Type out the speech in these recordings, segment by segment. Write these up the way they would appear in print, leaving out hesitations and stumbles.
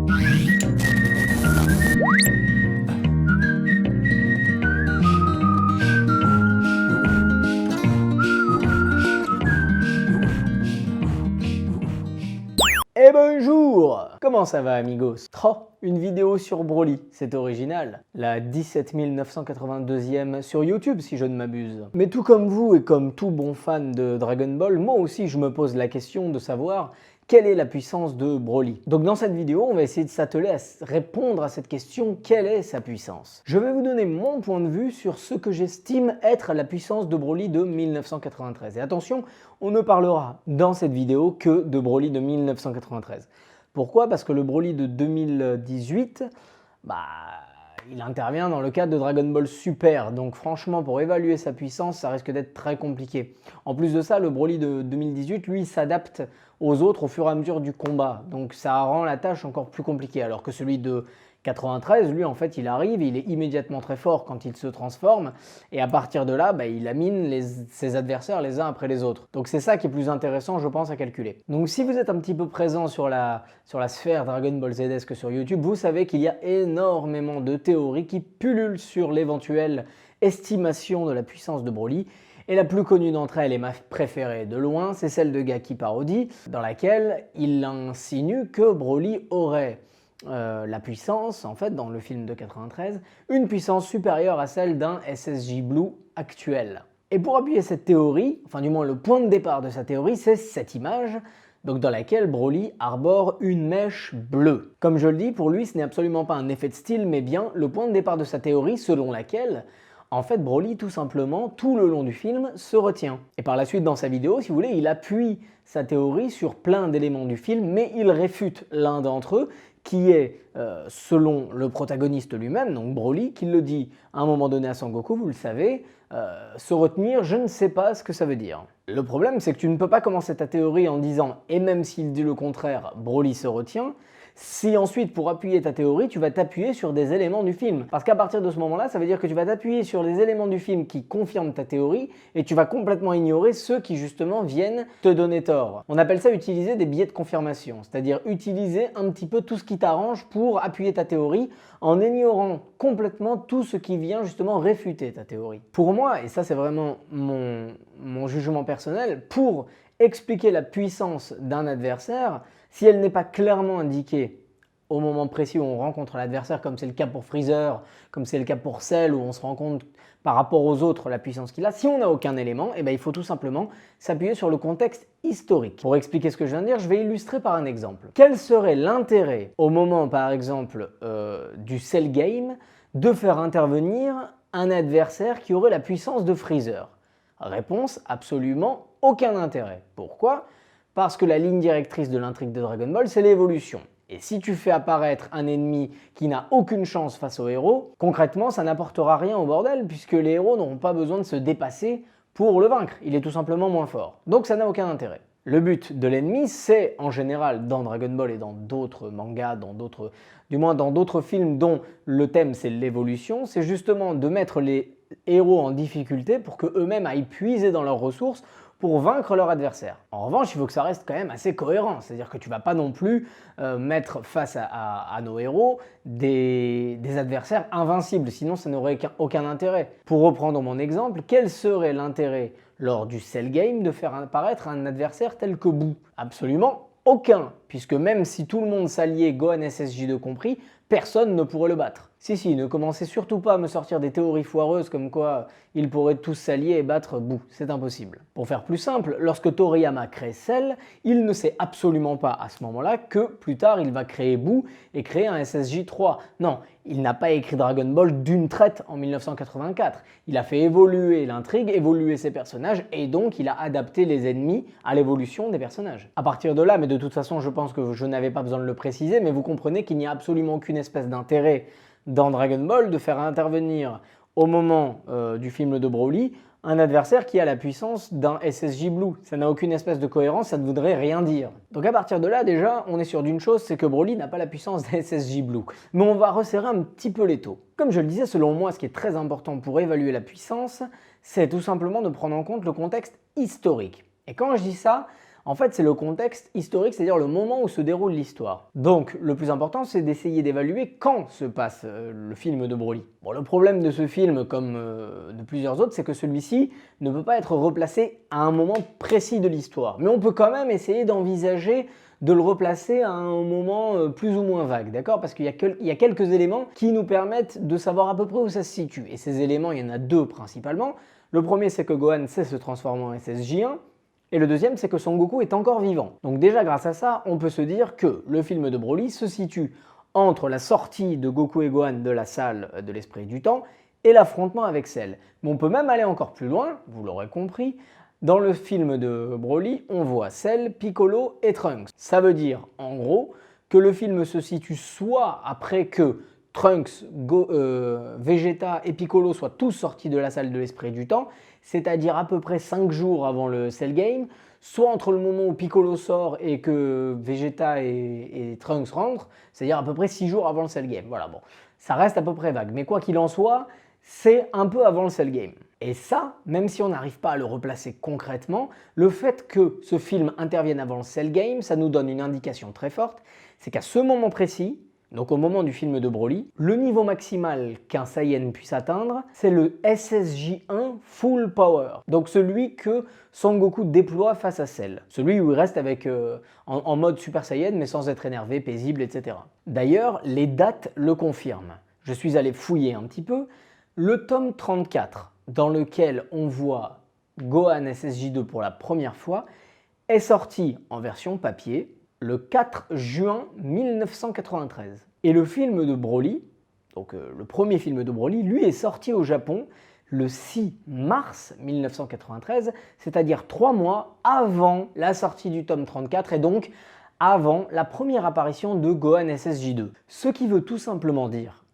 Et bonjour! Comment ça va amigos? Oh, une vidéo sur Broly, c'est original. La 17 982e sur YouTube si je ne m'abuse. Mais tout comme vous et comme tout bon fan de Dragon Ball, moi aussi je me pose la question de savoir quelle est la puissance de Broly. Donc dans cette vidéo, on va essayer de s'atteler à répondre à cette question, quelle est sa puissance? Je vais vous donner mon point de vue sur ce que j'estime être la puissance de Broly de 1993. Et attention, on ne parlera dans cette vidéo que de Broly de 1993. Pourquoi? Parce que le Broly de 2018, il intervient dans le cadre de Dragon Ball Super, donc franchement pour évaluer sa puissance ça risque d'être très compliqué. En plus de ça, le Broly de 2018 lui s'adapte aux autres au fur et à mesure du combat, donc ça rend la tâche encore plus compliquée, alors que celui de 93, lui en fait il arrive, il est immédiatement très fort quand il se transforme et à partir de là il lamine ses adversaires les uns après les autres. Donc c'est ça qui est plus intéressant je pense à calculer. Donc si vous êtes un petit peu présent sur la sphère Dragon Ball Zesque sur YouTube, vous savez qu'il y a énormément de théories qui pullulent sur l'éventuelle estimation de la puissance de Broly. Et la plus connue d'entre elles, et ma préférée de loin, c'est celle de Gaki Parody, dans laquelle il insinue que Broly aurait la puissance, en fait, dans le film de 93, une puissance supérieure à celle d'un SSJ Blue actuel. Et pour appuyer cette théorie, enfin du moins le point de départ de sa théorie, c'est cette image, donc dans laquelle Broly arbore une mèche bleue. Comme je le dis, pour lui, ce n'est absolument pas un effet de style, mais bien le point de départ de sa théorie, selon laquelle en fait, Broly, tout simplement, tout le long du film, se retient. Et par la suite, dans sa vidéo, si vous voulez, il appuie sa théorie sur plein d'éléments du film, mais il réfute l'un d'entre eux, qui est, selon le protagoniste lui-même, donc Broly, qui le dit à un moment donné à Sangoku, vous le savez, se retenir, je ne sais pas ce que ça veut dire. Le problème, c'est que tu ne peux pas commencer ta théorie en disant, et même s'il dit le contraire, Broly se retient, si ensuite, pour appuyer ta théorie, tu vas t'appuyer sur des éléments du film. Parce qu'à partir de ce moment-là, ça veut dire que tu vas t'appuyer sur les éléments du film qui confirment ta théorie et tu vas complètement ignorer ceux qui justement viennent te donner tort. On appelle ça utiliser des biais de confirmation, c'est-à-dire utiliser un petit peu tout ce qui t'arrange pour appuyer ta théorie en ignorant complètement tout ce qui vient justement réfuter ta théorie. Pour moi, et ça c'est vraiment mon jugement personnel, pour expliquer la puissance d'un adversaire, si elle n'est pas clairement indiquée au moment précis où on rencontre l'adversaire, comme c'est le cas pour Freezer, comme c'est le cas pour Cell, où on se rend compte par rapport aux autres la puissance qu'il a, si on n'a aucun élément, il faut tout simplement s'appuyer sur le contexte historique. Pour expliquer ce que je viens de dire, je vais illustrer par un exemple. Quel serait l'intérêt, au moment par exemple du Cell Game, de faire intervenir un adversaire qui aurait la puissance de Freezer? Réponse, absolument aucun intérêt. Pourquoi? Parce que la ligne directrice de l'intrigue de Dragon Ball, c'est l'évolution. Et si tu fais apparaître un ennemi qui n'a aucune chance face aux héros, concrètement, ça n'apportera rien au bordel, puisque les héros n'auront pas besoin de se dépasser pour le vaincre. Il est tout simplement moins fort. Donc ça n'a aucun intérêt. Le but de l'ennemi, c'est en général dans Dragon Ball et dans d'autres mangas, du moins dans d'autres films dont le thème c'est l'évolution, c'est justement de mettre les héros en difficulté pour qu'eux-mêmes aillent puiser dans leurs ressources pour vaincre leur adversaire. En revanche, il faut que ça reste quand même assez cohérent, c'est-à-dire que tu ne vas pas non plus mettre face à nos héros des adversaires invincibles, sinon ça n'aurait aucun intérêt. Pour reprendre mon exemple, quel serait l'intérêt lors du Cell Game de faire apparaître un adversaire tel que Boo? Absolument aucun, puisque même si tout le monde s'alliait, Gohan SSJ2 compris, personne ne pourrait le battre. Si, ne commencez surtout pas à me sortir des théories foireuses comme quoi ils pourraient tous s'allier et battre Boo, c'est impossible. Pour faire plus simple, lorsque Toriyama crée Cell, il ne sait absolument pas à ce moment-là que plus tard il va créer Boo et créer un SSJ3. Non, il n'a pas écrit Dragon Ball d'une traite en 1984. Il a fait évoluer l'intrigue, évoluer ses personnages et donc il a adapté les ennemis à l'évolution des personnages. À partir de là, mais de toute façon je pense que je n'avais pas besoin de le préciser, mais vous comprenez qu'il n'y a absolument aucune espèce d'intérêt dans Dragon Ball de faire intervenir au moment du film de Broly un adversaire qui a la puissance d'un SSJ Blue. Ça n'a aucune espèce de cohérence, ça ne voudrait rien dire. Donc à partir de là, déjà, on est sûr d'une chose, c'est que Broly n'a pas la puissance d'un SSJ Blue. Mais on va resserrer un petit peu l'étau. Comme je le disais, selon moi, ce qui est très important pour évaluer la puissance, c'est tout simplement de prendre en compte le contexte historique. Et quand je dis ça, En fait, c'est le contexte historique, c'est-à-dire le moment où se déroule l'histoire. Donc, le plus important, c'est d'essayer d'évaluer quand se passe le film de Broly. Bon, le problème de ce film, comme de plusieurs autres, c'est que celui-ci ne peut pas être replacé à un moment précis de l'histoire. Mais on peut quand même essayer d'envisager de le replacer à un moment plus ou moins vague, d'accord? Parce qu'il y a quelques éléments qui nous permettent de savoir à peu près où ça se situe. Et ces éléments, il y en a deux principalement. Le premier, c'est que Gohan sait se transformer en SSJ1. Et le deuxième, c'est que Son Goku est encore vivant. Donc déjà, grâce à ça, on peut se dire que le film de Broly se situe entre la sortie de Goku et Gohan de la salle de l'Esprit du Temps et l'affrontement avec Cell. Mais on peut même aller encore plus loin, vous l'aurez compris. Dans le film de Broly, on voit Cell, Piccolo et Trunks. Ça veut dire, en gros, que le film se situe soit après que Trunks, Vegeta et Piccolo soient tous sortis de la salle de l'Esprit du Temps, c'est-à-dire à peu près 5 jours avant le Cell Game, soit entre le moment où Piccolo sort et que Vegeta et Trunks rentrent, c'est-à-dire à peu près 6 jours avant le Cell Game. Voilà, bon, ça reste à peu près vague, mais quoi qu'il en soit, c'est un peu avant le Cell Game. Et ça, même si on n'arrive pas à le replacer concrètement, le fait que ce film intervienne avant le Cell Game, ça nous donne une indication très forte, c'est qu'à ce moment précis, donc au moment du film de Broly, le niveau maximal qu'un Saiyan puisse atteindre, c'est le SSJ1 Full Power. Donc celui que Son Goku déploie face à Cell. Celui où il reste avec, en mode Super Saiyan, mais sans être énervé, paisible, etc. D'ailleurs, les dates le confirment. Je suis allé fouiller un petit peu. Le tome 34, dans lequel on voit Gohan SSJ2 pour la première fois, est sorti en version papier le 4 juin 1993. Et le film de Broly, donc le premier film de Broly, lui est sorti au Japon le 6 mars 1993, c'est-à-dire 3 mois avant la sortie du tome 34 et donc avant la première apparition de Gohan SSJ2. Ce qui veut tout simplement dire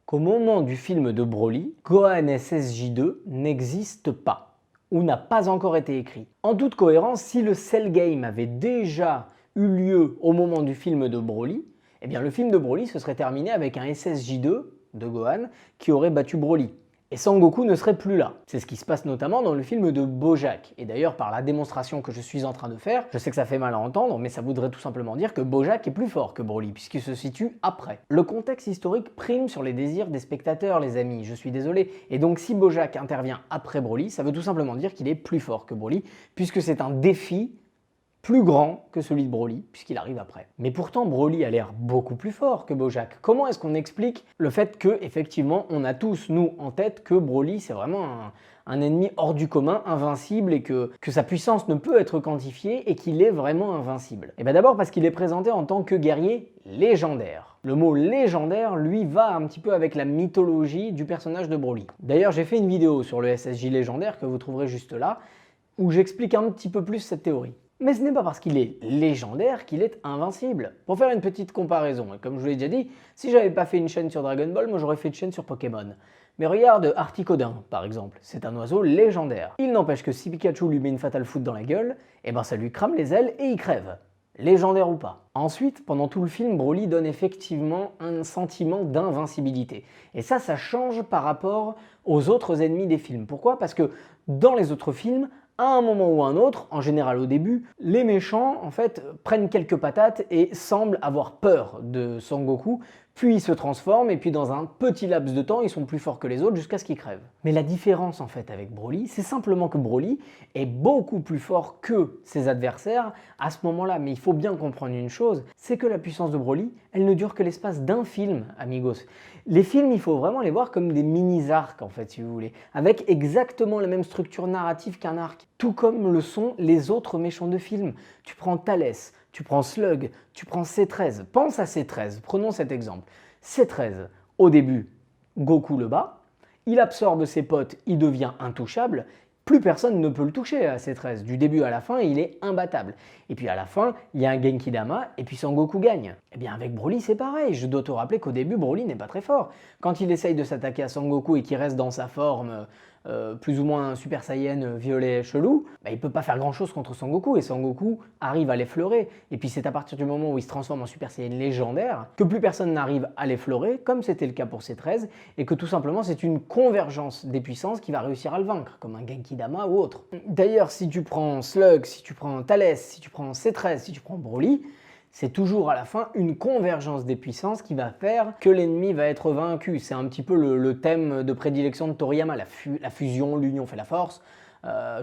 qu'au moment du film de Broly, Gohan SSJ2 n'existe pas ou n'a pas encore été écrit. En toute cohérence, si le Cell Game avait déjà eu lieu au moment du film de Broly, eh bien le film de Broly se serait terminé avec un SSJ2 de Gohan qui aurait battu Broly. Et Sangoku ne serait plus là. C'est ce qui se passe notamment dans le film de Bojack. Et d'ailleurs, par la démonstration que je suis en train de faire, je sais que ça fait mal à entendre, mais ça voudrait tout simplement dire que Bojack est plus fort que Broly, puisqu'il se situe après. Le contexte historique prime sur les désirs des spectateurs, les amis, je suis désolé. Et donc si Bojack intervient après Broly, ça veut tout simplement dire qu'il est plus fort que Broly, puisque c'est un défi plus grand que celui de Broly, puisqu'il arrive après. Mais pourtant, Broly a l'air beaucoup plus fort que Bojack. Comment est-ce qu'on explique le fait que, effectivement, on a tous, nous, en tête que Broly, c'est vraiment un ennemi hors du commun, invincible, et que sa puissance ne peut être quantifiée, et qu'il est vraiment invincible? Et bien d'abord parce qu'il est présenté en tant que guerrier légendaire. Le mot légendaire, lui, va un petit peu avec la mythologie du personnage de Broly. D'ailleurs, j'ai fait une vidéo sur le SSJ légendaire, que vous trouverez juste là, où j'explique un petit peu plus cette théorie. Mais ce n'est pas parce qu'il est légendaire qu'il est invincible. Pour faire une petite comparaison, et comme je vous l'ai déjà dit, si j'avais pas fait une chaîne sur Dragon Ball, moi j'aurais fait une chaîne sur Pokémon. Mais regarde Articodin, par exemple, c'est un oiseau légendaire. Il n'empêche que si Pikachu lui met une Fatal Foot dans la gueule, eh ben ça lui crame les ailes et il crève. Légendaire ou pas. Ensuite, pendant tout le film, Broly donne effectivement un sentiment d'invincibilité. Et ça change par rapport aux autres ennemis des films. Pourquoi? Parce que dans les autres films, à un moment ou un autre, en général au début, les méchants en fait prennent quelques patates et semblent avoir peur de Sangoku, puis ils se transforment et puis dans un petit laps de temps, ils sont plus forts que les autres jusqu'à ce qu'ils crèvent. Mais la différence en fait avec Broly, c'est simplement que Broly est beaucoup plus fort que ses adversaires à ce moment-là. Mais il faut bien comprendre une chose, c'est que la puissance de Broly, elle ne dure que l'espace d'un film, amigos. Les films, il faut vraiment les voir comme des mini-arcs en fait, si vous voulez, avec exactement la même structure narrative qu'un arc, tout comme le sont les autres méchants de films. Tu prends Thalès, tu prends Slug, tu prends C13. Pense à C13, prenons cet exemple. C13, au début, Goku le bat, il absorbe ses potes, il devient intouchable, plus personne ne peut le toucher à C13. Du début à la fin, il est imbattable. Et puis à la fin, il y a un Genki-Dama et puis Sangoku gagne. Et bien avec Broly, c'est pareil. Je dois te rappeler qu'au début, Broly n'est pas très fort. Quand il essaye de s'attaquer à Sangoku et qu'il reste dans sa forme plus ou moins Super Saiyan violet chelou, bah, il peut pas faire grand chose contre Sangoku et Sangoku arrive à l'effleurer. Et puis c'est à partir du moment où il se transforme en Super Saiyan légendaire que plus personne n'arrive à l'effleurer, comme c'était le cas pour C13, et que tout simplement c'est une convergence des puissances qui va réussir à le vaincre, comme un Genki Dama ou autre. D'ailleurs, si tu prends Slug, si tu prends Thales, si tu prends C13, si tu prends Broly, c'est toujours à la fin une convergence des puissances qui va faire que l'ennemi va être vaincu. C'est un petit peu le thème de prédilection de Toriyama, la fusion, l'union fait la force.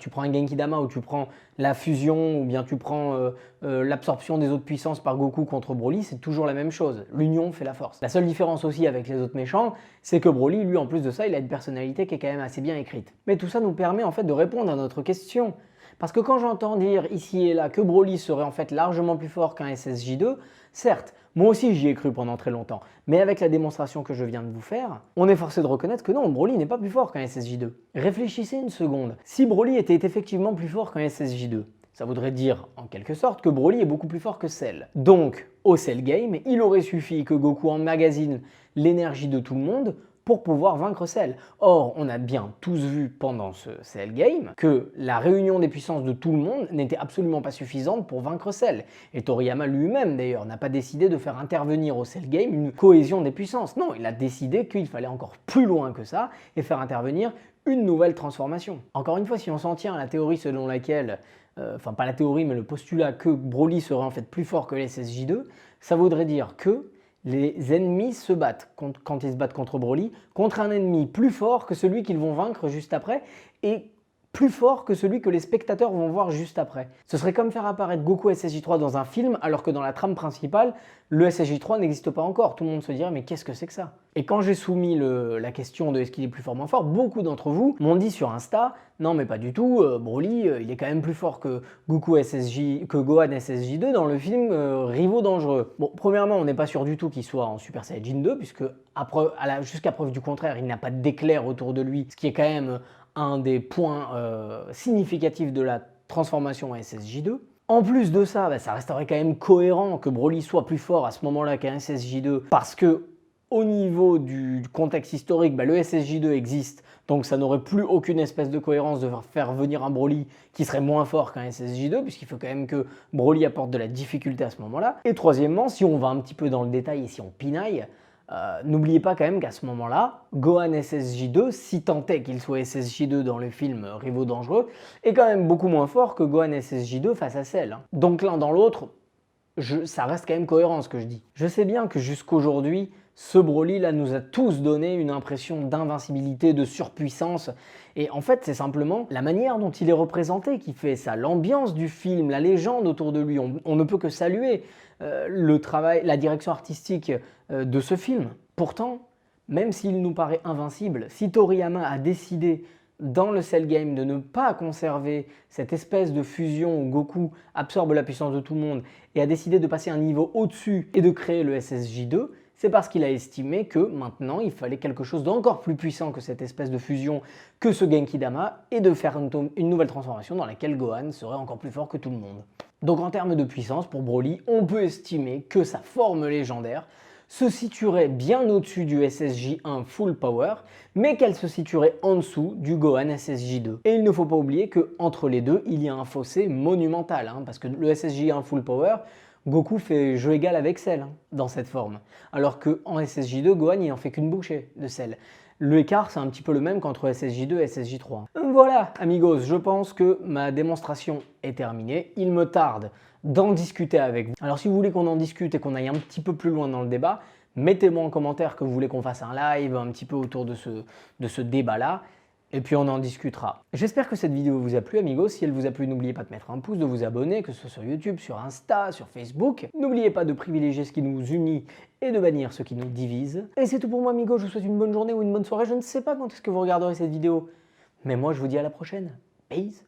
Tu prends un Genki Dama ou tu prends la fusion ou bien tu prends l'absorption des autres puissances par Goku contre Broly, c'est toujours la même chose. L'union fait la force. La seule différence aussi avec les autres méchants, c'est que Broly, lui, en plus de ça, il a une personnalité qui est quand même assez bien écrite. Mais tout ça nous permet en fait de répondre à notre question. Parce que quand j'entends dire ici et là que Broly serait en fait largement plus fort qu'un SSJ2, certes, moi aussi j'y ai cru pendant très longtemps, mais avec la démonstration que je viens de vous faire, on est forcé de reconnaître que non, Broly n'est pas plus fort qu'un SSJ2. Réfléchissez une seconde, si Broly était effectivement plus fort qu'un SSJ2, ça voudrait dire en quelque sorte que Broly est beaucoup plus fort que Cell. Donc, au Cell Game, il aurait suffi que Goku emmagasine l'énergie de tout le monde pour pouvoir vaincre Cell. Or, on a bien tous vu pendant ce Cell Game que la réunion des puissances de tout le monde n'était absolument pas suffisante pour vaincre Cell. Et Toriyama lui-même d'ailleurs n'a pas décidé de faire intervenir au Cell Game une cohésion des puissances. Non, il a décidé qu'il fallait encore plus loin que ça et faire intervenir une nouvelle transformation. Encore une fois, si on s'en tient à la théorie selon laquelle, enfin pas la théorie mais le postulat que Broly serait en fait plus fort que les SSJ2, ça voudrait dire que les ennemis se battent, quand ils se battent contre Broly, contre un ennemi plus fort que celui qu'ils vont vaincre juste après, et plus fort que celui que les spectateurs vont voir juste après. Ce serait comme faire apparaître Goku SSJ3 dans un film, alors que dans la trame principale, le SSJ3 n'existe pas encore. Tout le monde se dirait, mais qu'est-ce que c'est que ça? Et quand j'ai soumis la question de est-ce qu'il est plus fort ou moins fort, beaucoup d'entre vous m'ont dit sur Insta, non mais pas du tout, Broly, il est quand même plus fort que Gohan SSJ2 dans le film Rivaux Dangereux. Bon, premièrement, on n'est pas sûr du tout qu'il soit en Super Saiyajin 2, puisque jusqu'à preuve du contraire, il n'a pas d'éclair autour de lui, ce qui est quand même un des points significatifs de la transformation en SSJ2. En plus de ça, bah, ça resterait quand même cohérent que Broly soit plus fort à ce moment-là qu'un SSJ2, parce que au niveau du contexte historique, bah, le SSJ2 existe, donc ça n'aurait plus aucune espèce de cohérence de faire venir un Broly qui serait moins fort qu'un SSJ2, puisqu'il faut quand même que Broly apporte de la difficulté à ce moment-là. Et troisièmement, si on va un petit peu dans le détail et si on pinaille, n'oubliez pas quand même qu'à ce moment-là, Gohan SSJ2, si tant est qu'il soit SSJ2 dans le film Rivaux Dangereux, est quand même beaucoup moins fort que Gohan SSJ2 face à Cell. Donc l'un dans l'autre, ça reste quand même cohérent ce que je dis. Je sais bien que jusqu'aujourd'hui, ce Broly là nous a tous donné une impression d'invincibilité, de surpuissance. Et en fait, c'est simplement la manière dont il est représenté qui fait ça. L'ambiance du film, la légende autour de lui, on ne peut que saluer le travail, la direction artistique de ce film. Pourtant, même s'il nous paraît invincible, si Toriyama a décidé dans le Cell Game de ne pas conserver cette espèce de fusion où Goku absorbe la puissance de tout le monde et a décidé de passer un niveau au-dessus et de créer le SSJ2, c'est parce qu'il a estimé que maintenant il fallait quelque chose d'encore plus puissant que cette espèce de fusion, que ce Genki Dama, et de faire une nouvelle transformation dans laquelle Gohan serait encore plus fort que tout le monde. Donc en termes de puissance, pour Broly, on peut estimer que sa forme légendaire se situerait bien au-dessus du SSJ1 Full Power, mais qu'elle se situerait en dessous du Gohan SSJ2. Et il ne faut pas oublier qu'entre les deux, il y a un fossé monumental, parce que le SSJ1 Full Power, Goku fait jeu égal avec Cell dans cette forme, alors qu'en SSJ2, Gohan il en fait qu'une bouchée de Cell. L'écart, c'est un petit peu le même qu'entre SSJ2 et SSJ3. Voilà, amigos, je pense que ma démonstration est terminée. Il me tarde d'en discuter avec vous. Alors si vous voulez qu'on en discute et qu'on aille un petit peu plus loin dans le débat, mettez-moi en commentaire que vous voulez qu'on fasse un live un petit peu autour de ce débat-là. Et puis on en discutera. J'espère que cette vidéo vous a plu, amigos. Si elle vous a plu, n'oubliez pas de mettre un pouce, de vous abonner, que ce soit sur YouTube, sur Insta, sur Facebook. N'oubliez pas de privilégier ce qui nous unit et de bannir ce qui nous divise. Et c'est tout pour moi, amigos. Je vous souhaite une bonne journée ou une bonne soirée. Je ne sais pas quand est-ce que vous regarderez cette vidéo. Mais moi, je vous dis à la prochaine. Peace.